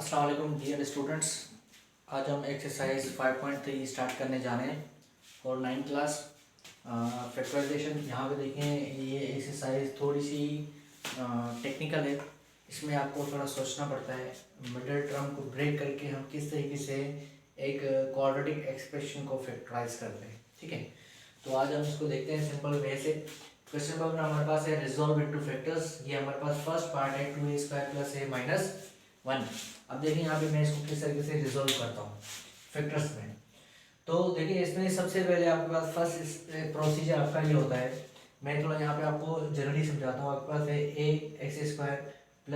अस्सलाम वालेकुम dear students. आज हम एक्सरसाइज 5.3 स्टार्ट करने जा रहे हैं और 9th क्लास फैक्टराइजेशन। यहाँ पे देखें, ये एक्सरसाइज थोड़ी सी टेक्निकल है। इसमें आपको थोड़ा सोचना पड़ता है। मिडिल टर्म को ब्रेक करके हम किस तरीके से एक क्वाड्रेटिक एक्सप्रेशन को फैक्टराइज करते हैं। ठीक है, तो आज हम इसको देखते हैं सिंपल वे से। क्वेश्चन पेपर में हमारे पास है रिजॉल्व इनटू फैक्टर्स। ये हमारे पास फर्स्ट पार्ट है 2a² + a - 1। अब देखिए यहाँ पे मैं इसको किस तरीके से रिजॉल्व करता हूँ फैक्टर्स में। तो देखिए, इसमें सबसे पहले आपके पास फर्स्ट प्रोसीजर आपका ये होता है। मैं थोड़ा यहाँ पे आपको जनरली समझाता हूँ। आपके पास है ax² +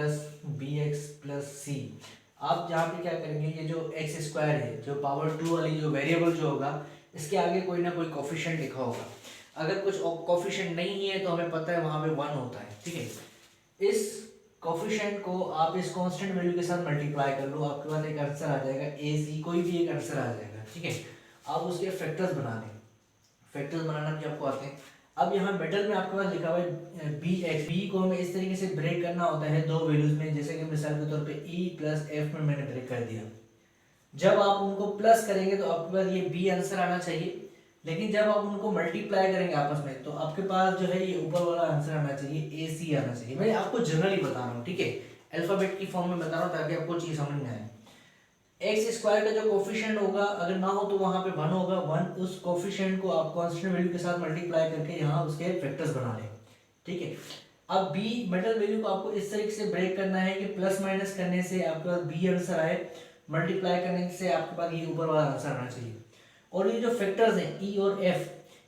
bx + c। आप यहाँ पे क्या करेंगे, ये जो x² है, जो पावर 2 वाली जो वेरिएबल जो होगा, इसके आगे कोई ना कोई कोफिशिएंट लिखा होगा। अगर कुछ कोफिशिएंट नहीं है तो हमें पता है वहाँ पे 1 होता है। ठीक है, इस कोफिशिएंट को आप इस कांस्टेंट वैल्यू के साथ मल्टीप्लाई कर लो, आपके पास एक आंसर आ जाएगा AC, कोई भी एक आंसर आ जाएगा। ठीक है, आप उसके फैक्टर्स बना लें। फैक्टर्स बनाना भी आपको आते हैं। अब यहाँ मिडल में आपके पास लिखा हुआ है bx। b को हमें इस तरीके से ब्रेक करना होता है दो वैल्यूज में, जैसे कि मिसाल के तौर पे e + f में मैंने ब्रेक कर दिया। जब आप उनको प्लस करेंगे तो आपके पास ये b आंसर आना चाहिए, लेकिन जब आप उनको मल्टीप्लाई करेंगे आपस में तो आपके पास जो है ये ऊपर वाला आंसर आना चाहिए, AC आना चाहिए। मैं आपको जनरली बता रहा हूँ, ठीक है, अल्फाबेट की फॉर्म में बता रहा हूँ ताकि आपको चीज समझ में आए। x² का जो कोफिशिएंट होगा, अगर ना हो तो वहां पे 1 होगा। 1 उस कोफिशिएंट को आप कांस्टेंट वैल्यू के साथ मल्टीप्लाई करके यहाँ उसके फैक्टर्स बना लें। ठीक है, अब b मिडल वैल्यू को आपको इस तरीके से ब्रेक करना है कि प्लस माइनस करने से आपके पास b आंसर आए, मल्टीप्लाई करने से आपके पास ये ऊपर वाला आंसर आना चाहिए। और ये जो फैक्टर्स हैं E और F,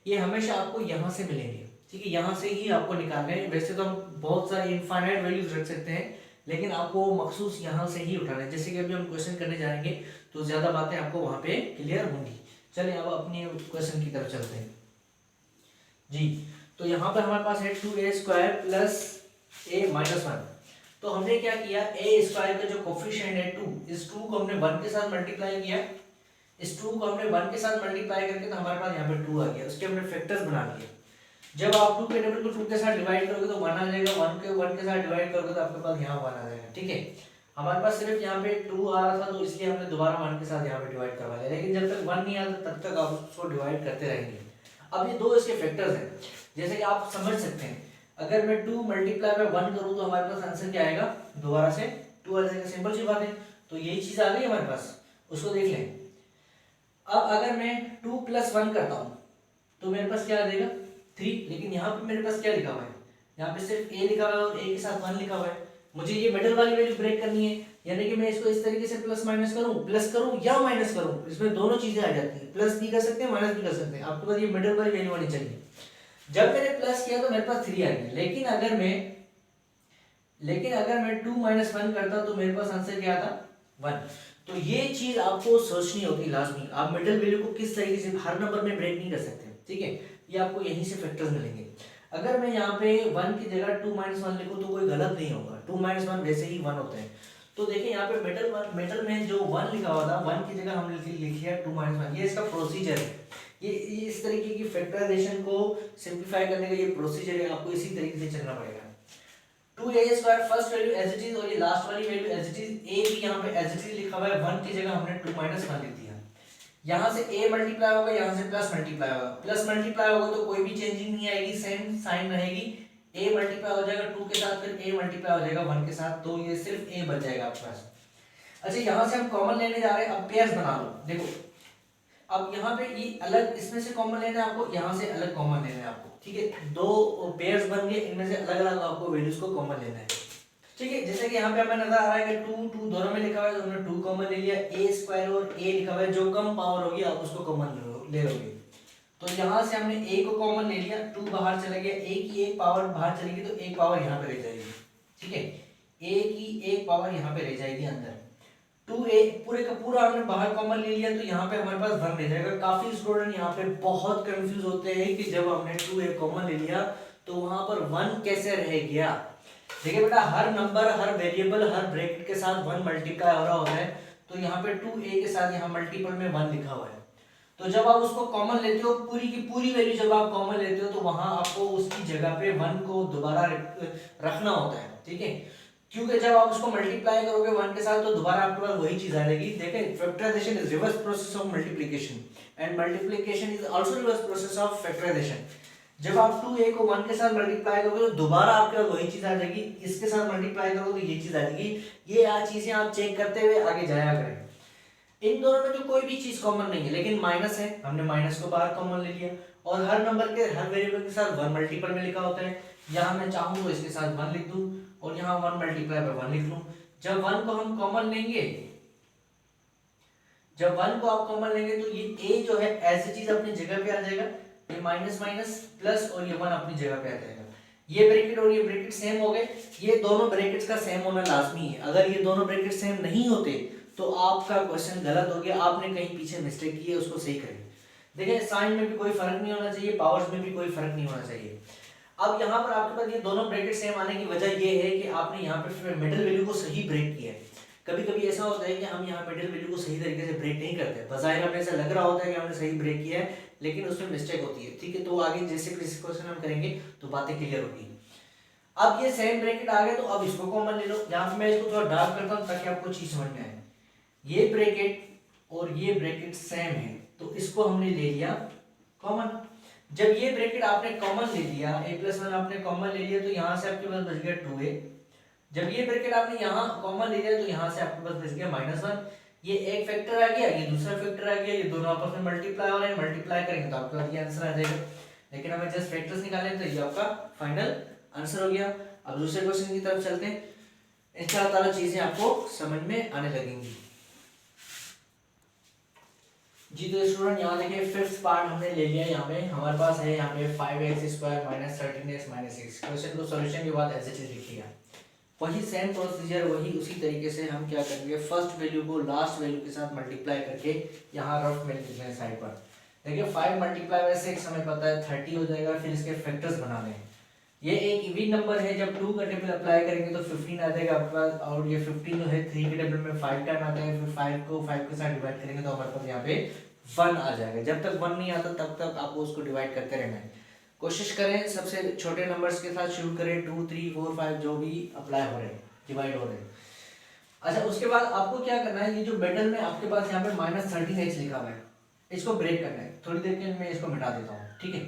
ये हमेशा आपको यहाँ से मिलेंगे। ठीक है, यहाँ से ही आपको निकालना है। वैसे तो हम बहुत सारे इनफाइनाइट वैल्यूज रख सकते हैं, लेकिन आपको मखसूस यहाँ से ही उठाना है। जैसे कि अभी हम क्वेश्चन करने जाएंगे तो ज्यादा बातें आपको वहां पे क्लियर होंगी। चलिए अब अपनी क्वेश्चन की तरफ चलते हैं जी। तो यहाँ पर हमारे पास है 2a² + a - 1। तो हमने क्या किया, a² का जो कोफिशिएंट है 2, इस 2 को हमने 1 के साथ मल्टीप्लाई किया। इस 2 को हमने 1 के साथ मल्टीप्लाई करके तो हमारे पास यहाँ पे 2 आ गया। उसके हमने फैक्टर्स बना लिए। जब आप 2 के नंबर को 2 के साथ डिवाइड करोगे तो 1 आ जाएगा, 1 के 1 के साथ डिवाइड करोगे तो आपके पास यहाँ 1 आ जाएगा। ठीक है, हमारे पास सिर्फ यहाँ पे 2 आ रहा था तो इसलिए हमने दोबारा 1 के साथ यहाँ पे डिवाइड करवा लिया, लेकिन जब तक 1 नहीं आता तब तक आप उसको डिवाइड करते रहेंगे। अब ये दो इसके फैक्टर्स हैं, जैसे कि आप समझ सकते हैं। अगर मैं 2 × 1 करूँ तो हमारे पास आंसर क्या आएगा, दोबारा से 2 आ जाएगा। सिंपल सी बात है। तो यही चीज आ गई हमारे पास, उसको देख लें। अब अगर मैं 2 + 1 करता हूं तो मेरे पास क्या आ जाएगा, 3। लेकिन यहाँ पे मेरे पास क्या लिखा हुआ है, यहाँ पे सिर्फ a लिखा हुआ है और a के साथ 1 लिखा हुआ है। मुझे ये मिडिल वाली वैल्यू ब्रेक करनी है, यानी कि मैं इसको इस तरीके से प्लस माइनस करूं, प्लस करूं या माइनस करूं, इसमें दोनों चीजें आ जाती हैं। प्लस भी कर सकते हैं, माइनस भी कर सकते हैं। आपके पास ये मिडिल वाली वैल्यू आनी चाहिए। जब मैंने प्लस किया तो मेरे पास 3 आ गया, लेकिन अगर मैं 2 - 1 करता तो मेरे पास आंसर क्या आता, 1। तो ये चीज आपको सोचनी होगी लाजमी। आप मिडिल वैल्यू को किस तरीके से हर नंबर में ब्रेक नहीं कर सकते। ठीक है, ये आपको यहीं से फैक्टर्स मिलेंगे। अगर मैं यहाँ पे 1 की जगह 2 - 1 लिखूं तो कोई गलत नहीं होगा। 2 - 1 वैसे ही 1 होता है। तो देखिए यहाँ पे मिडिल में जो 1 लिखा हुआ था, 1 की जगह हमने लिखी है 2 - 1। ये इसका प्रोसीजर है। ये इस तरीके की फैक्टराइजेशन को सिंप्लीफाई करने का ये प्रोसीजर है। आपको इसी तरीके से चलना पड़ेगा। 2a² first value as it is और ये लास्ट वाली value as it is. a भी यहाँ पे एज इट इज लिखा हुआ है, 1 की जगह हमने 2 - 1 लिख दिया। यहाँ से a मल्टीप्लाई होगा, यहाँ से प्लस मल्टीप्लाई होगा। प्लस मल्टीप्लाई होगा तो कोई भी चेंजिंग नहीं आएगी, सेम साइन रहेगी। a मल्टीप्लाई हो जाएगा 2 के साथ, फिर a मल्टीप्लाई हो जाएगा 1 के साथ, तो ये सिर्फ a बच जाएगा आपके पास। अच्छा, यहाँ से हम कॉमन लेने जा रहे हैं। अब पेयर्स बना लो। देखो, अब यहाँ पे ये अलग, इसमें से कॉमन लेना है आपको, यहाँ से अलग कॉमन लेना है आपको। ठीक है, दो पेयर्स बन गए, इनमें से अलग अलग आपको वैल्यूज को कॉमन लेना है। ठीक है, जैसे कि यहाँ पे हमें नजर आ रहा है कि 2 2 दोनों में लिखा हुआ है तो हमने 2 कॉमन ले लिया। a² और a लिखा हुआ है, जो कम पावर होगी आप उसको कॉमन ले लोगे। तो यहाँ से हमने a को कॉमन ले लिया, 2 बाहर चला गया, a की एक पावर बाहर चलेगी तो एक पावर यहाँ पे रह जाएगी। ठीक है, a की एक पावर यहाँ पे रह जाएगी अंदर। 2a पूरे का पूरा हमने बाहर कॉमन ले लिया तो यहाँ पे हमारे पास 1 रह जाएगा। काफी स्टूडेंट यहाँ पे बहुत कंफ्यूज होते हैं कि जब हमने 2a कॉमन ले लिया तो वहां पर 1 कैसे रह गया। देखिए बेटा, हर नंबर, हर वेरिएबल, हर ब्रैकेट के साथ 1 मल्टीप्लाई हो रहा होता है। तो यहाँ पे 2a के साथ यहाँ मल्टीपल में 1 लिखा हुआ है। तो जब आप उसको कॉमन लेते हो, पूरी की पूरी वैल्यू जब आप कॉमन लेते हो तो वहां आपको उसकी जगह पे 1 को दोबारा रखना होता है। ठीक है, क्योंकि जब आप उसको मल्टीप्लाई करोगे 1 के साथ तो दोबारा आपके पास वही चीज आ जाएगी। देखें, factorisation is reverse process of multiplication and multiplication is also reverse process of factorisation. जब आप 2a को 1 के साथ मल्टीप्लाई करोगे तो दोबारा आपके पास वही चीज आ जाएगी, इसके साथ मल्टीप्लाई करोगे तो ये चीज आ जाएगी। ये चीजें आप चेक करते हुए आगे जाया करें। इन दोनों में तो कोई भी चीज कॉमन नहीं है, लेकिन माइनस है, हमने माइनस को बाहर कॉमन ले लिया। और हर नंबर के हर वेरिएबल के साथ 1 मल्टीपल में लिखा होता है। यहाँ मैं चाहूँ तो इसके साथ 1 लिख दूं और यहाँ 1 मल्टीप्लाई बाय 1 लिख लूं। जब 1 को हम कॉमन लेंगे, जब 1 को आप कॉमन लेंगे तो ये a जो है ऐसी चीज अपनी जगह पे आ जाएगा, ये माइनस माइनस प्लस और ये 1 अपनी जगह पे आ जाएगा। ये ब्रैकेट और ये ब्रैकेट सेम हो गए। ये दोनों ब्रैकेट्स का सेम होना लाजमी है। अगर ये दोनों ब्रैकेट सेम नहीं होते तो आपका क्वेश्चन गलत हो गया, आपने कहीं पीछे मिस्टेक की है, उसको सही करें। देखिए, साइन में भी कोई फर्क नहीं होना चाहिए, पावर्स में भी कोई फर्क नहीं होना चाहिए। अब यहाँ पर आपके पास ये दोनों ब्रैकेट सेम आने की वजह ये है कि आपने यहाँ पे मिडिल वैल्यू को सही ब्रेक किया है। कभी कभी ऐसा होता है कि हम यहाँ मिडिल वैल्यू को सही तरीके से ब्रेक नहीं करते, बजाय हमें ऐसा लग रहा होता है कि हमने सही ब्रेक किया है, लेकिन उसमें मिस्टेक होती है। ठीक है, तो आगे जैसे क्वेश्चन हम करेंगे तो बातें क्लियर होगी। अब ये सेम ब्रैकेट आ गए तो अब इसको कॉमन ले लो। यहाँ पे मैं इसको थोड़ा डार्क करता हूँ ताकि आपको चीज समझ में आए। ये ब्रैकेट और ये ब्रैकेट सेम है तो इसको हमने ले लिया कॉमन। जब ये ब्रैकेट आपने कॉमन ले लिया, a+1 आपने कॉमन ले लिया तो यहाँ से आपके पास बच गया 2a। जब ये ब्रैकेट आपने यहाँ कॉमन ले लिया तो यहाँ से आपके पास बच गया -1। ये एक फैक्टर आ गया, ये दूसरा फैक्टर आ गया, ये दोनों आपस में मल्टीप्लाई हो रहे हैं, मल्टीप्लाई करेंगे तो आपके पास ये आंसर आ जाएगा। लेकिन हमें जस्ट फैक्टर्स निकालने तो ये आपका फाइनल आंसर हो गया। अब दूसरे क्वेश्चन की तरफ चलते हैं, इंशाल्लाह ताला चीजें आपको समझ में आने लगेंगी। जी तो स्टूडेंट यहाँ देखिए, फिफ्थ पार्ट हमने ले लिया। यहाँ पे हमारे पास है यहाँ पे 5x² - 13x - 6। क्वेश्चन को सॉल्यूशन के बाद ऐसे चीज लिखिएगा, वही सेम प्रोसीजर, वही उसी तरीके से हम क्या करेंगे, फर्स्ट वैल्यू को लास्ट वैल्यू के साथ मल्टीप्लाई करके यहाँ रफ में लिख लें साइड पर। देखिए 5 × 6 हमें पता है 30 हो जाएगा, फिर इसके फैक्टर्स बना लें। ये एक इवन नंबर है, जब 2 का टेबल अप्लाई करेंगे तो 15 आ जाएगा आपके पास, और ये 15 जो है 3 के टेबल में 5 टाइम आता है, फिर 5 को 5 के साथ डिवाइड करेंगे तो हमारे पास यहाँ पे 1 आ जाएगा। जब तक 1 नहीं आता तब तक आपको उसको डिवाइड करते रहना है। कोशिश करें सबसे छोटे नंबर्स के साथ शुरू करें, 2 3 4 5 जो भी अप्लाई हो रहे हैं, डिवाइड हो रहे हैं। अच्छा, उसके बाद आपको क्या करना है, ये जो मिडल में आपके पास यहाँ पे -13x लिखा हुआ है, इसको ब्रेक करना है। थोड़ी देर के मैं इसको मिटा देता हूँ, ठीक है।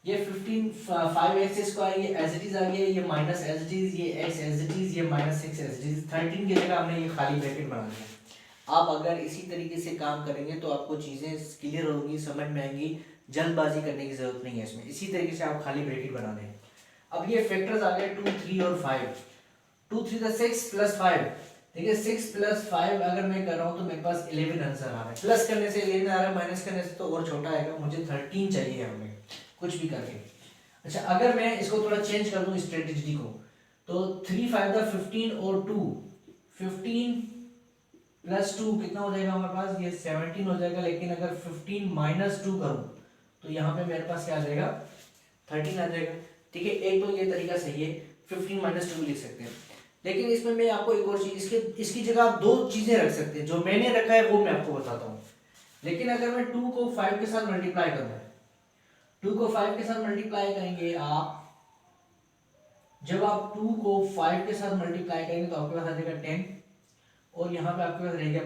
ये 5x² ये एज इट इज आ गया, ये माइनस एज इट इज, ये x एज इट इज, ये -6 एज इट इज। 13 की जगह हमने ये खाली ब्रैकेट बना दिया। आप अगर इसी तरीके से काम करेंगे तो आपको चीज़ें क्लियर होंगी, समझ में आएंगी, जल्दबाजी करने की जरूरत नहीं है इसमें। इसी तरीके से आप खाली ब्रैकेट बना दें। अब ये फैक्टर्स आ गए 2 3 और 5। 2 3 6 + 5। देखिए 6 + 5 अगर मैं कर रहा हूँ तो मेरे पास 11 आंसर आ रहा है। प्लस करने से 11 आ रहा है, माइनस करने से तो और छोटा आएगा। मुझे 13 चाहिए हमें कुछ भी करके। अच्छा, अगर मैं इसको थोड़ा चेंज कर दूं स्ट्रेटजी को, तो 3 5 दा 15 और 2 15 + 2 कितना हो जाएगा हमारे पास, ये 17 हो जाएगा। लेकिन अगर 15 - 2 करूं तो यहाँ पे मेरे पास क्या आ जाएगा, 13 आ जाएगा। ठीक है, एक तो ये तरीका सही है, 15 - 2 लिख सकते हैं। लेकिन इसमें मैं आपको एक और चीज, इसकी जगह आप 2 चीजें रख सकते हैं। जो मैंने रखा है वो मैं आपको बताता हूँ। लेकिन अगर मैं 2 को 5 के साथ मल्टीप्लाई करूँ, 2 को 5 के साथ मल्टीप्लाई करेंगे आप, जब आप 2 को 5 के साथ मल्टीप्लाई करेंगे तो आपके पास आ जाएगा 10, और यहाँ पे आपके पास रहेगा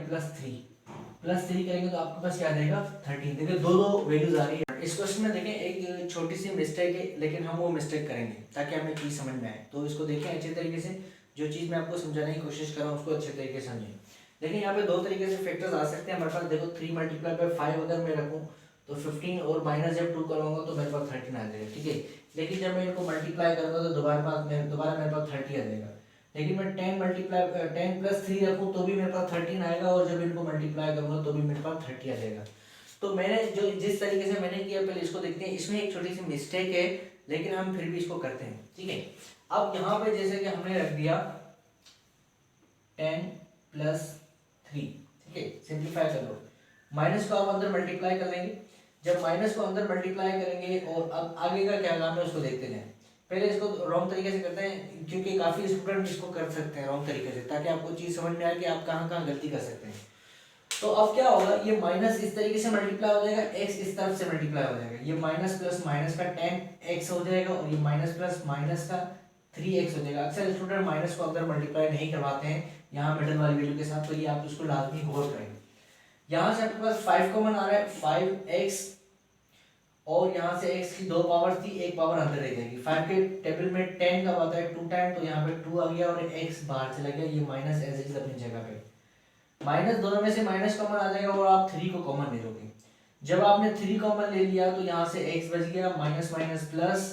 +3 करेंगे तो आपके पास क्या आ जाएगा 13। देखिए दो वैल्यूज आ रही है। इस क्वेश्चन में देखें एक छोटी सी मिस्टेक है, लेकिन हम वो मिस्टेक करेंगे ताकि हमें चीज समझ में आए। तो इसको देखें अच्छे तरीके से, जो चीज मैं आपको समझाने की कोशिश कर रहा हूँ उसको अच्छे तरीके से समझें। देखिए यहाँ पे 2 तरीके से फैक्टर्स आ सकते हैं हमारे पास। देखो 3 × 5 अगर मैं रखूँ तो 15 और माइनस जब 2 करूँगा तो मेरे पास 13 आ जाएगा, ठीक है। लेकिन जब मैं इनको मल्टीप्लाई करूँगा तो दोबारा मेरे पास 30 आ जाएगा। लेकिन मैं 10 + 3 रखूँ तो भी मेरे पास 13 आएगा, और जब इनको मल्टीप्लाई करूँगा तो भी मेरे पास 30 आ जाएगा। तो मैंने जो जिस तरीके से मैंने किया, पहले इसको देखते हैं। इसमें एक छोटी सी मिस्टेक है, लेकिन हम फिर भी इसको करते हैं, ठीक है। अब यहाँ पे जैसे कि हमने रख दिया 10 + 3, ठीक है, सिंप्लीफाई कर लो। माइनस को आप अंदर मल्टीप्लाई कर लेंगे। जब माइनस को अंदर मल्टीप्लाई करेंगे, और अब आगे का क्या काम है उसको देखते हैं। पहले इसको रॉन्ग तरीके से करते हैं, क्योंकि काफी स्टूडेंट इसको कर सकते हैं रॉन्ग तरीके से, ताकि आपको चीज समझ में आए कि आप कहाँ कहाँ गलती कर सकते हैं। तो अब क्या होगा, ये माइनस इस तरीके से मल्टीप्लाई हो जाएगा, x इस तरफ से मल्टीप्लाई हो जाएगा। ये माइनस प्लस माइनस का 10x हो जाएगा, और ये माइनस प्लस माइनस का 3x हो जाएगा। अक्सर स्टूडेंट माइनस को अगर मल्टीप्लाई नहीं करवाते हैं यहाँ मिडल वाली वैल्यू के साथ, तो ये आप इसको लाजमी गौर करें। यहाँ से आपके पास 5 कॉमन आ रहा है, 5x, और यहाँ से x की 2 पावर थी, एक पावर अंदर रह जाएगी। 5 के टेबल में 10 कब आता है 2 टाइम, तो यहाँ पे 2 आ गया और x बाहर चला गया, ये माइनस एज इट इज अपनी जगह पे। माइनस दोनों में से माइनस कॉमन आ जाएगा और आप 3 को कॉमन ले लोगे। जब आपने 3 कॉमन ले लिया तो यहाँ से x बच गया, माइनस माइनस प्लस,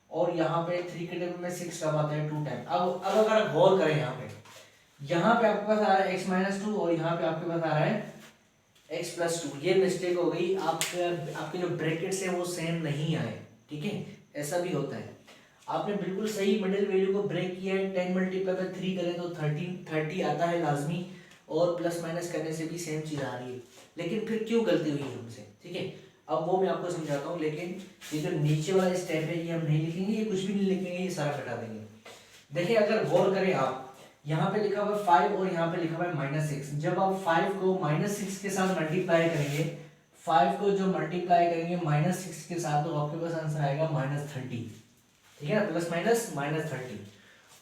और यहाँ पे 3 के टेबल में 6 कब आता है 2 टाइम। अब अगर आप गौर करें यहाँ पे आपके पास आ रहा है x माइनस 2 और यहाँ पे आपके पास आ रहा है x प्लस 2। ये मिस्टेक हो गई, आपके जो ब्रैकेट्स है वो सेम नहीं आए, ठीक है, ऐसा भी होता है। आपने बिल्कुल सही मिडिल वैल्यू को ब्रेक किया है, 10 मल्टीप्लाई बाय 3 करें तो 30 आता है लाजमी, और प्लस माइनस करने से भी सेम चीज़ आ रही है, लेकिन फिर क्यों गलती हुई हमसे, ठीक है, अब वो मैं आपको समझाता हूँ। लेकिन ये जो नीचे वाला स्टेप है ये हम नहीं लिखेंगे, ये कुछ भी नहीं लिखेंगे, ये सारा हटा देंगे। देखिए अगर गौर करें आप, यहाँ पे लिखा हुआ है 5 और यहाँ पे लिखा हुआ है -6। जब आप 5 को -6 के साथ मल्टीप्लाई करेंगे, 5 को जो मल्टीप्लाई करेंगे -6 के साथ, तो आपके पास आंसर आएगा -30, ठीक है ना, प्लस माइनस -30।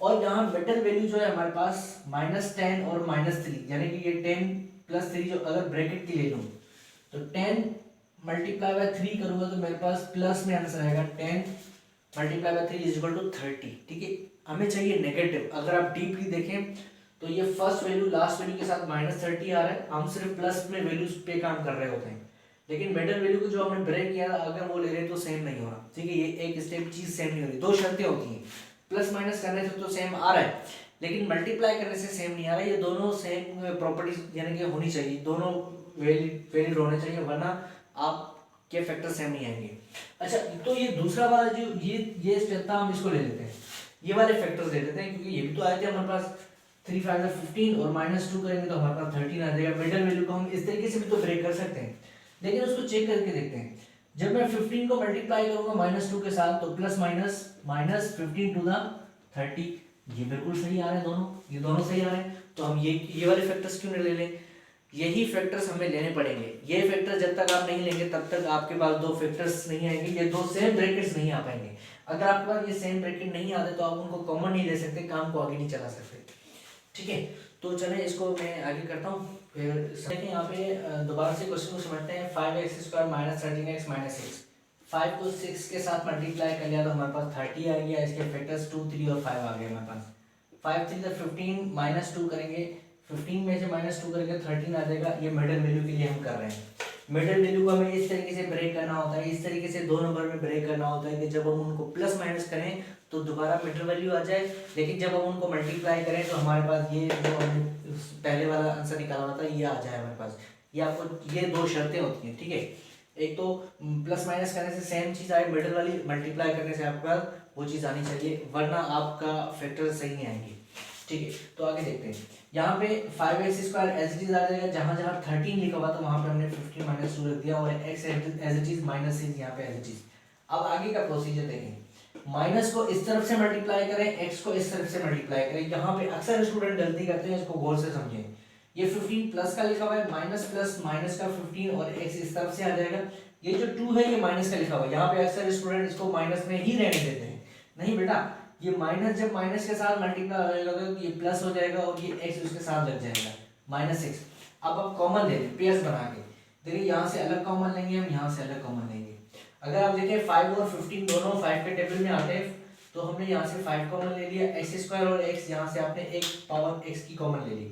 और यहाँ मिडल वैल्यू जो है हमारे पास -10 और -3, यानी कि ये 10 प्लस 3 जो अगर ब्रैकेट की ले लूँ तो 10 मल्टीप्लाई बाय 3 करूँगा तो मेरे पास प्लस में आंसर आएगा 10 multiply by 3 is equal to 30, ठीक है। हमें चाहिए नेगेटिव। अगर आप डीपली देखें तो ये फर्स्ट वैल्यू लास्ट वैल्यू के साथ -30 आ रहा है, हम सिर्फ प्लस में वैल्यूज पे काम कर रहे होते हैं, लेकिन मिडल वैल्यू को जो हमने ब्रेक किया अगर वो ले रहे तो सेम नहीं हो रहा, ठीक है, ये एक स्टेप चीज सेम नहीं हो रही। दो शर्तें होती हैं, प्लस माइनस करने से तो सेम आ रहा है, लेकिन मल्टीप्लाई करने से सेम नहीं आ रहा है। ये दोनों सेम प्रॉपर्टीज यानी कि होनी चाहिए, दोनों वैलिड होने चाहिए, वरना आपके फैक्टर सेम नहीं आएंगे। अच्छा, तो ये दूसरा वाला जो ये स्टेप था, हम इसको ले लेते हैं, ये वाले फैक्टर्स ले लेते हैं, क्योंकि ये भी तो आए थे हमारे पास। 3 5 15 और -2 करेंगे तो हमारे पास 13 आ जाएगा। मिडल वैल्यू को हम इस तरीके से भी तो ब्रेक कर सकते हैं, लेकिन उसको चेक करके देखते हैं। जब मैं 15 को मल्टीप्लाई करूंगा -2 के साथ, तो प्लस माइनस -15 टू द 30, ये बिल्कुल सही आ रहे हैं दोनों, ये दोनों सही आ रहे हैं। तो हम ये वाले फैक्टर्स क्यों नहीं ले लें, यही फैक्टर्स हमें लेने पड़ेंगे। ये फैक्टर जब तक आप नहीं लेंगे तब तक आपके पास दो फैक्टर्स नहीं आएंगे, ये दो सेम ब्रैकेट्स नहीं आ पाएंगे। अगर आपके पास ये सेम ब्रैकेट नहीं आते तो आप उनको कॉमन नहीं ले सकते, काम को आगे नहीं चला सकते, ठीक है। तो चलें इसको मैं आगे करता हूँ। फिर देखिए यहाँ पे दोबारा से क्वेश्चन को समझते हैं। 5x² - 13x - 6, 5 को 6 के साथ मल्टीप्लाई कर लिया तो हमारे पास 30 आ गया। इसके फैक्टर्स 2 3 और 5 आ गए हमारे पास। 5 3 15 -2 करेंगे, 15 में से -2 करेंगे 13 आ जाएगा। ये मिडल वैल्यू के लिए हम कर रहे हैं। मिडल वैल्यू को हमें इस तरीके से ब्रेक करना होता है, इस तरीके से दो नंबर में ब्रेक करना होता है कि जब हम उनको प्लस माइनस करें तो दोबारा मिडल वैल्यू आ जाए, लेकिन जब हम उनको मल्टीप्लाई करें तो हमारे पास ये जो हमने पहले वाला आंसर निकाला हुआ था ये आ जाए हमारे पास। ये आपको ये दो शर्तें होती हैं, ठीक है। एक तो प्लस माइनस करने से सेम चीज़ आए, मिडल वाली मल्टीप्लाई करने से आपके पास वो चीज़ आनी चाहिए, वरना आपका फैक्टर सही नहीं आएंगे, ठीक है। तो आगे देखते हैं। यहाँ पे 5x² एज इट इज आ जाएगा, जहाँ जहाँ 13 लिखा हुआ था वहाँ पे हमने 15 - 2 रख दिया, और x एज इट इज -6 यहाँ पे एज इट इज। अब आगे का प्रोसीजर देखें। माइनस को इस तरफ से मल्टीप्लाई करें, x को इस तरफ से मल्टीप्लाई करें। यहाँ पे अक्सर स्टूडेंट गलती करते हैं, इसको गौर से समझें। ये 15 प्लस का लिखा हुआ है, माइनस प्लस माइनस का 15 और x इस तरफ से आ जाएगा। ये जो 2 है ये माइनस का लिखा हुआ है, यहाँ पे अक्सर स्टूडेंट इसको माइनस में ही रहने देते हैं। नहीं बेटा, ये माइनस जब माइनस के साथ मल्टीप्लाई हो जाएगा तो ये प्लस हो जाएगा और ये x उसके साथ लग जाएगा -6। अब आप कॉमन ले लें पेयर्स बना के, देखिए यहाँ से अलग कॉमन लेंगे हम, यहाँ से अलग कॉमन लेंगे। अगर आप देखें 5 और 15 दोनों 5 के टेबल में आते हैं, तो हमने यहाँ से 5 कॉमन ले लिया, x² और x यहाँ से आपने एक पावर x की कॉमन ले ली।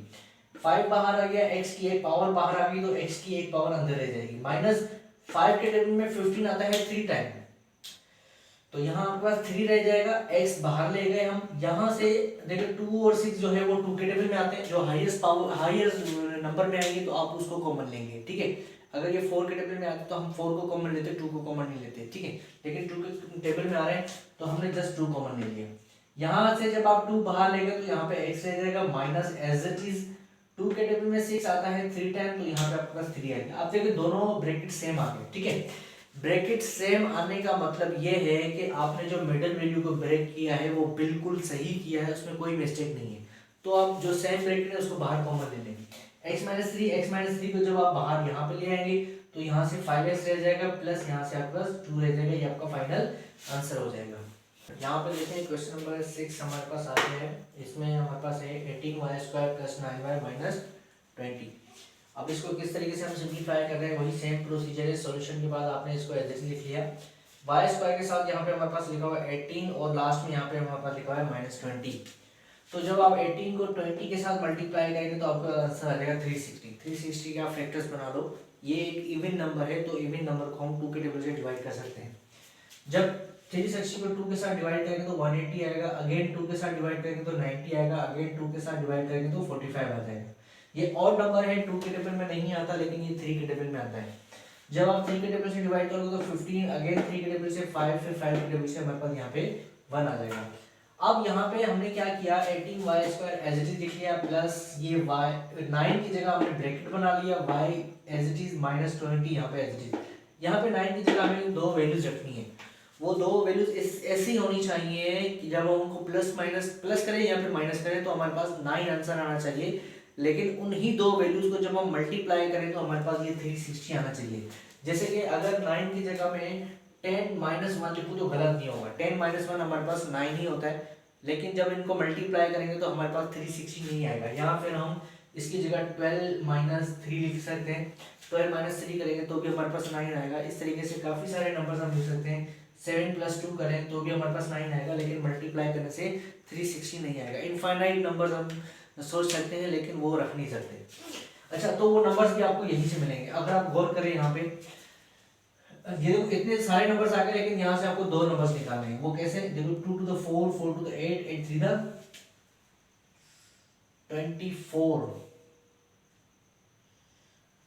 5 बाहर आ गया, x की एक पावर बाहर आ गई, तो x की एक पावर अंदर रह जाएगी। -5 के टेबल में 15 आता है 3 टाइम, तो यहाँ आपके पास 3 रह जाएगा, x बाहर ले गए हम। यहाँ से देखिए 2 और 6 जो है वो 2 के टेबल में आते हैं, जो हाईएस्ट नंबर में आएंगे तो आप उसको कॉमन लेंगे, ठीक है। अगर ये 4 के टेबल में आते तो हम 4 को कॉमन लेते, 2 को कॉमन नहीं लेते, ठीक है। लेकिन 2 के टेबल में आ रहे हैं तो हमने जस्ट 2 कॉमन ले लिया। यहाँ से जब आप 2 बाहर लेंगे तो यहाँ पे x रह जाएगा, माइनस एज इट इज 2 के टेबल में 6 आता है 3 टाइम, तो यहाँ पे आपके पास 3 आएगा। आप देखिए दोनों ब्रैकेट सेम आ गए, ठीक है। ब्रैकेट सेम आने का मतलब ये है कि आपने जो मिडल वैल्यू को ब्रेक किया है वो बिल्कुल सही किया है, उसमें कोई मिस्टेक नहीं है। तो आप जो सेम ब्रैकेट है उसको बाहर कॉमन ले लेंगे। x - 3 को जब आप बाहर यहाँ पे ले आएंगे तो यहाँ से 5x रह जाएगा, प्लस यहाँ से आपके पास 2 रह जाएगा, ये आपका फाइनल आंसर हो जाएगा। यहाँ पे देखें क्वेश्चन नंबर 6 हमारे पास आ गया है। इसमें हमारे पास है 18y² + 9y - 20। अब इसको किस तरीके से हम सिंप्लीफाई कर रहे हैं, वही सेम प्रोसीजर है। सॉल्यूशन के बाद आपने इसको एज इट लिख लिया। y² के साथ यहाँ पे हमारे पास लिखा हुआ है 18 और लास्ट में यहाँ पे हमारे पास लिखा हुआ है -20। तो जब आप 18 को 20 के साथ मल्टीप्लाई करेंगे तो आपका आंसर आ जाएगा 360। 360 के आप फैक्टर्स बना लो। ये एक इवन नंबर है तो इवन नंबर को हम 2 के टेबल से डिवाइड कर सकते हैं। जब 360 को 2 के साथ डिवाइड करेंगे तो 180 आएगा, अगेन 2 के साथ डिवाइड करेंगे तो 90 आएगा, अगेन 2 के साथ डिवाइड करेंगे तो 45 आ जाएगा। ये ऑड नंबर है, 2 के टेबल में नहीं आता, लेकिन ये 3 के टेबल में आता है। जब आप 3 के टेबल से डिवाइड करोगे तो 15, अगेन 3 के टेबल से 5, फिर 5 के टेबल से हमारे पास यहाँ पे 1 आ जाएगा। अब यहाँ पे हमने क्या किया, 18y² एज इट इज लिख लिया, प्लस ये y 9 की जगह हमने ब्रैकेट बना लिया, y एज इट इज -20 यहाँ पे एज इट इज। यहाँ पे 9 की जगह हमें दो वैल्यूज रखनी है। वो दो वैल्यूज ऐसी होनी चाहिए कि जब हम उनको प्लस करें या फिर माइनस करें तो हमारे पास 9 आंसर आना चाहिए। लेकिन उन्हीं दो वैल्यूज को जब हम मल्टीप्लाई करें तो हमारे पास ये 360 आना चाहिए। जैसे कि अगर 9 की जगह में 10 - 1 लिखूं तो गलत नहीं होगा। 10 - 1 हमारे पास 9 ही होता है, लेकिन जब इनको मल्टीप्लाई करेंगे तो हमारे पास 360 नहीं आएगा। यहाँ फिर हम इसकी जगह 12 - 3 लिख सकते हैं। 12 - 3 करेंगे तो भी हमारे पास 9 आएगा। इस तरीके से काफ़ी सारे नंबर्स हम लिख सकते हैं। 7 + 2 करें तो भी हमारे पास 9 आएगा, लेकिन मल्टीप्लाई करने से 360 नहीं आएगा। इनफाइनाइट नंबर्स हम सोच सकते हैं, लेकिन वो रख नहीं सकते। अच्छा, तो वो नंबर्स भी आपको यहीं से मिलेंगे। अगर आप गौर करें यहाँ पे, ये इतने सारे नंबर्स आ गए, लेकिन यहाँ से आपको दो नंबर्स निकालने हैं। वो कैसे, देखो 2 to the 4, 4 to the 8, 8 3 the 24,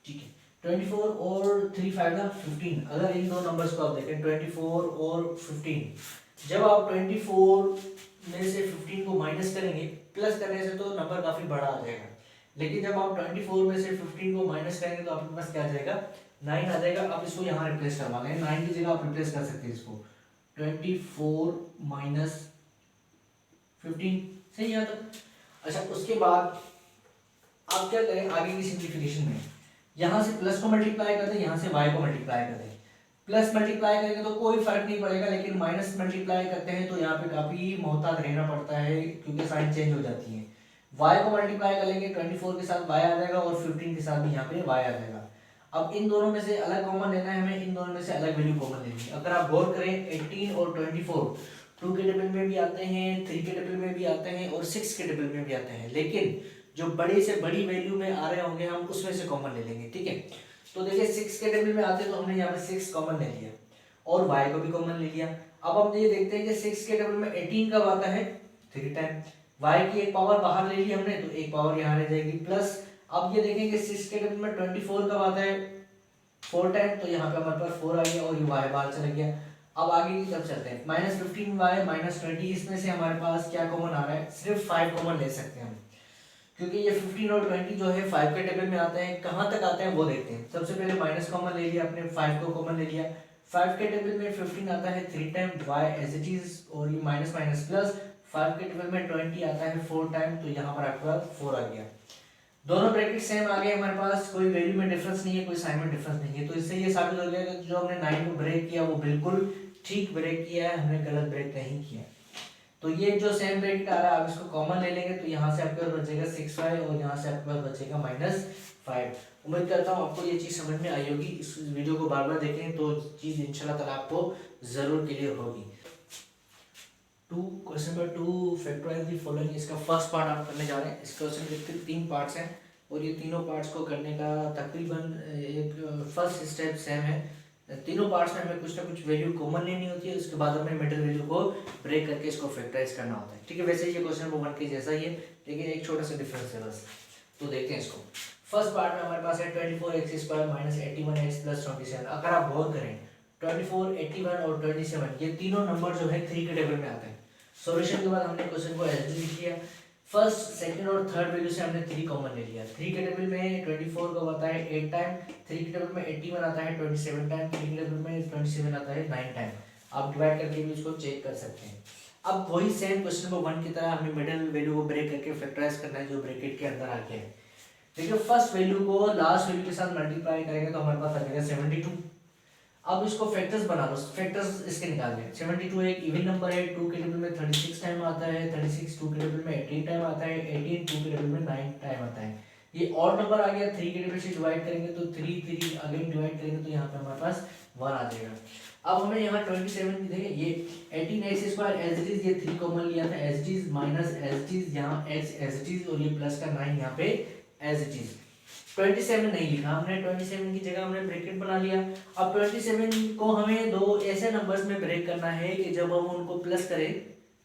ठीक है। 24 और 3 5 the 15। अगर इन दो नंबर्स को आप देखें 24 और 15, जब आप 24 में से 15 को माइनस करेंगे, प्लस करने से तो नंबर काफी बड़ा आ जाएगा, लेकिन जब आप 24 में से 15 को माइनस करेंगे तो आपके पास क्या आ जाएगा, 9 आ जाएगा। आप इसको यहाँ रिप्लेस करवा लें, 9 की जगह आप रिप्लेस कर सकते हैं इसको 24 - 15, सही है। तो अच्छा, उसके बाद आप क्या करें आगे की सिंप्लीफिकेशन में, यहाँ से प्लस को मल्टीप्लाई कर दें, यहाँ से वाई को मल्टीप्लाई कर दें। प्लस मल्टीप्लाई करेंगे तो कोई फर्क नहीं पड़ेगा, लेकिन माइनस मल्टीप्लाई करते हैं तो यहाँ पे काफी मोहतात रहना पड़ता है, क्योंकि साइन चेंज हो जाती है। y को मल्टीप्लाई करेंगे 24 के साथ y आ जाएगा, और 15 के साथ भी यहाँ पे y आ जाएगा। अब इन दोनों में से अलग कॉमन लेना है हमें, इन दोनों में से अलग वैल्यू कॉमन लेनी है। अगर आप गौर करें 18 और 24 2 के टेबल में भी आते हैं, 3 के टेबल में भी आते हैं, और 6 के टेबल में भी आते हैं, लेकिन जो बड़ी से बड़ी वैल्यू में आ रहे होंगे हम उसमें से कॉमन ले लेंगे, ठीक है। तो देखिए 6 के टेबल में आते हैं तो हमने यहाँ पे 6 कॉमन ले लिया, और y को भी कॉमन ले लिया। अब हम ये देखते हैं कि 6 के टेबल में 18 कब आता है, 3 टाइम। y की एक पावर बाहर ले ली हमने, तो एक पावर यहाँ रह जाएगी, प्लस अब ये देखेंगे 6 के टेबल में 24 कब आता है, 4 टाइम, तो यहाँ पे हमारे पास 4 आ गया, और ये y बाहर चला गया। अब आगे की तरफ चलते हैं, -15y - 20, इसमें से हमारे पास क्या कॉमन आ रहा है, सिर्फ 5 कॉमन ले सकते हैं हम, क्योंकि ये 15 और 20 जो है 5 के टेबल में आते हैं। कहाँ तक आते हैं वो देखते हैं। सबसे पहले माइनस कॉमन ले लिया अपने, 5 को कॉमन ले लिया। 5 के टेबल में 15 आता है 3 time, y as it is, और ये माइनस माइनस प्लस, 5 के टेबल में 20 आता है 4 टाइम, तो यहाँ पर आपके पास 4 आ गया। दोनों ब्रैकेट सेम आ गए हमारे पास, कोई वैल्यू में डिफरेंस नहीं है, कोई साइन में डिफरेंस नहीं है। तो इससे ये साबित हो गया कि जो हमने 9 को ब्रेक किया वो बिल्कुल ठीक ब्रेक किया है, हमने गलत ब्रेक नहीं किया। तो ये जो सेम ब्रैकेट आ रहा है, आप इसको कॉमन ले लेंगे तो यहाँ से आपके पास बचेगा 6y, और यहाँ से आपके पास बचेगा -5। उम्मीद करता हूँ आपको ये चीज़ समझ में आई होगी। इस वीडियो को बार बार देखें तो चीज़ इंशाल्लाह ताला आपको ज़रूर क्लियर होगी। Question number 2, factorise the following, इसका फर्स्ट पार्ट आप करने जा रहे हैं। इस क्वेश्चन के 3 पार्ट्स हैं, और ये तीनों पार्ट्स को करने का तकरीबन एक फर्स्ट स्टेप सेम है। तीनों पार्ट्स में हमें कुछ ना कुछ वैल्यू कॉमन लेनी होती है, उसके बाद हमें मिडिल वैल्यू को ब्रेक करके इसको फैक्टराइज करना होता है, ठीक है। वैसे ये क्वेश्चन नंबर 1 के जैसा ही है, लेकिन एक छोटा सा डिफरेंस है बस। तो देखते हैं इसको। फर्स्ट पार्ट में हमारे पास है 24x² - 81x + 27। अगर आप गौर करें 24, 81 और 27 ये तीनों नंबर जो है 3 के टेबल में आते हैं। सॉल्यूशन के बाद हमने क्वेश्चन को एज लिख लिया। फर्स्ट, सेकंड और थर्ड वैल्यू से हमने 3 कॉमन ले लिया। 3 के टेबल में 24 कब आता है, 8 टाइम। 3 के टेबल में 81 आता है 27 टाइम। 3 के टेबल में 27 आता है 9 टाइम। आप डिवाइड करके भी इसको चेक कर सकते हैं। अब वही सेम क्वेश्चन नंबर 1 की तरह हमें मिडिल वैल्यू को ब्रेक करके फैक्टराइज करना है, जो ब्रैकेट के अंदर आ गया है। देखिए फर्स्ट वैल्यू को लास्ट वैल्यू के साथ मल्टीप्लाई करेंगे तो हमारे पास आ जाएगा 72। अब इसको फैक्टर्स बना लो, फैक्टर्स इसके निकाल लें। 72 एक इवन नंबर है, 2 के टेबल में 36 टाइम आता है, 36 2 के टेबल में 18 टाइम आता है, 18 2 के टेबल में 9 टाइम आता है। ये ऑड नंबर आ गया, 3 के टेबल से डिवाइड करेंगे तो 3 3 अगेन डिवाइड करेंगे तो यहाँ पे हमारे पास 1 आ जाएगा। अब हमें यहाँ 27 की देखिए, ये 18x² एज इट इज, ये 3 कॉमन लिया था as it is, minus as it is, यहाँ x एज इट इज और ये प्लस का 9 यहाँ पे एज इट इज। 27 नहीं लिखा हमने, 27 की जगह हमने ब्रैकेट बना लिया। अब 27 को हमें दो ऐसे नंबर्स में ब्रेक करना है कि जब हम उनको प्लस करें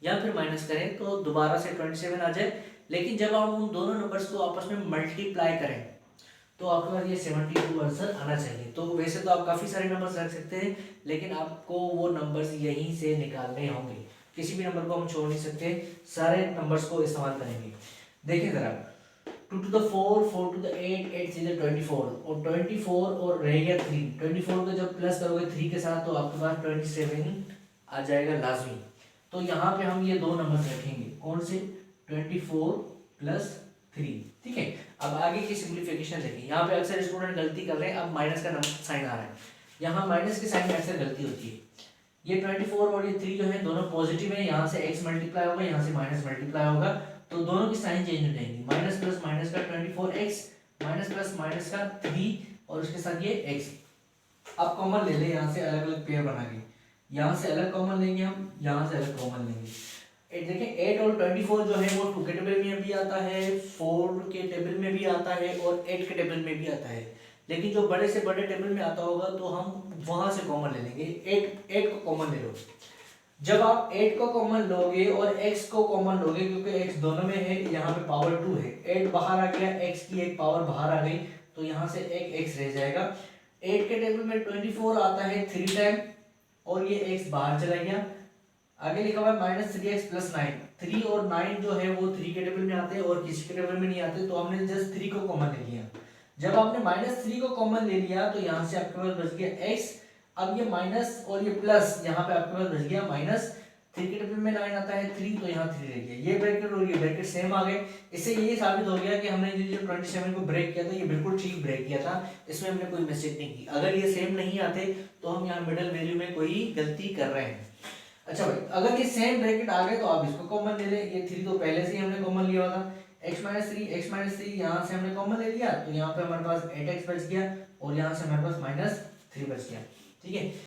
या फिर माइनस करें तो दोबारा से 27 आ जाए, लेकिन जब हम उन दोनों नंबर्स को आपस में मल्टीप्लाई करें तो आपके पास ये 72 आंसर आना चाहिए। तो वैसे तो आप काफ़ी सारे नंबर्स रख सकते हैं, लेकिन आपको वो नंबर्स यहीं से निकालने होंगे, किसी भी नंबर को हम छोड़ नहीं सकते, सारे नंबर्स को इस्तेमाल करेंगे। देखिए ज़रा, 2 to the 4, 4 to the 8, 8 से 24 और 24 और रह गया 3, 24 को जब प्लस करोगे 3 के साथ तो आपके पास 27 आ जाएगा लाजमी। तो यहाँ पे हम ये दो नंबर रखेंगे, कौन से, 24 प्लस 3, ठीक है। अब आगे की सिंप्लीफिकेशन देखिए, यहाँ पे अक्सर स्टूडेंट गलती कर रहे हैं, अब माइनस का नंबर साइन आ रहा है, यहाँ माइनस के साइन में अक्सर गलती होती है। ये 24 और ये 3 जो है दोनों पॉजिटिव है, यहाँ से x मल्टीप्लाई होगा, यहाँ से माइनस मल्टीप्लाई होगा, तो दोनों की साइन चेंज हो जाएंगी। माइनस प्लस माइनस का 24x, माइनस प्लस माइनस का 3 और उसके साथ ये x। अब कॉमन ले ले, यहाँ से अलग अलग पेयर बना के, यहाँ से अलग कॉमन लेंगे हम, यहाँ से अलग कॉमन लेंगे। देखिए 8 और 24 जो है वो 2 के टेबल में भी आता है, 4 के टेबल में भी आता है और 8 के टेबल में भी आता है, लेकिन जो बड़े से बड़े टेबल में आता होगा तो हम वहां से कॉमन ले लेंगे। 8 को कॉमन ले लो। जब आप 8 को कॉमन लोगे और x को कॉमन लोगे, क्योंकि x दोनों में है, यहाँ पे पावर 2 है, 8 बाहर आ गया, x की एक पावर बाहर आ गई, तो यहाँ से एक x रह जाएगा। 8 के टेबल में 24 आता है 3 टाइम और ये x बाहर चला गया। आगे लिखा हुआ है -3x + 9, 3 और 9 जो है वो 3 के टेबल में आते हैं और किसी के टेबल में नहीं आते, तो हमने जस्ट 3 को कॉमन ले लिया। जब आपने -3 को कॉमन ले लिया तो यहाँ से आपके पास बच गया x। अब ये माइनस और ये प्लस, यहाँ पे आपके पास बच गया -3 के टेबल में 9 आता है 3, तो यहाँ 3 रह गया। ये ब्रैकेट और ये ब्रैकेट सेम आ गए। इससे ये साबित हो गया कि हमने ये जो 27 को ब्रेक किया था ये बिल्कुल ठीक ब्रेक किया था, इसमें हमने कोई मिस्टेक नहीं की। अगर ये सेम नहीं आते तो हम यहाँ मिडल वैल्यू में कोई गलती कर रहे हैं। अच्छा भाई, अगर ये सेम ब्रैकेट आ गए तो आप इसको कॉमन ले लें। ये 3 तो पहले से ही हमने कॉमन लिया हुआ था, x-3 यहाँ से हमने कॉमन ले लिया, तो यहाँ पे हमारे पास 8x बच गया और यहाँ से हमारे पास -3 बच गया, ठीक है।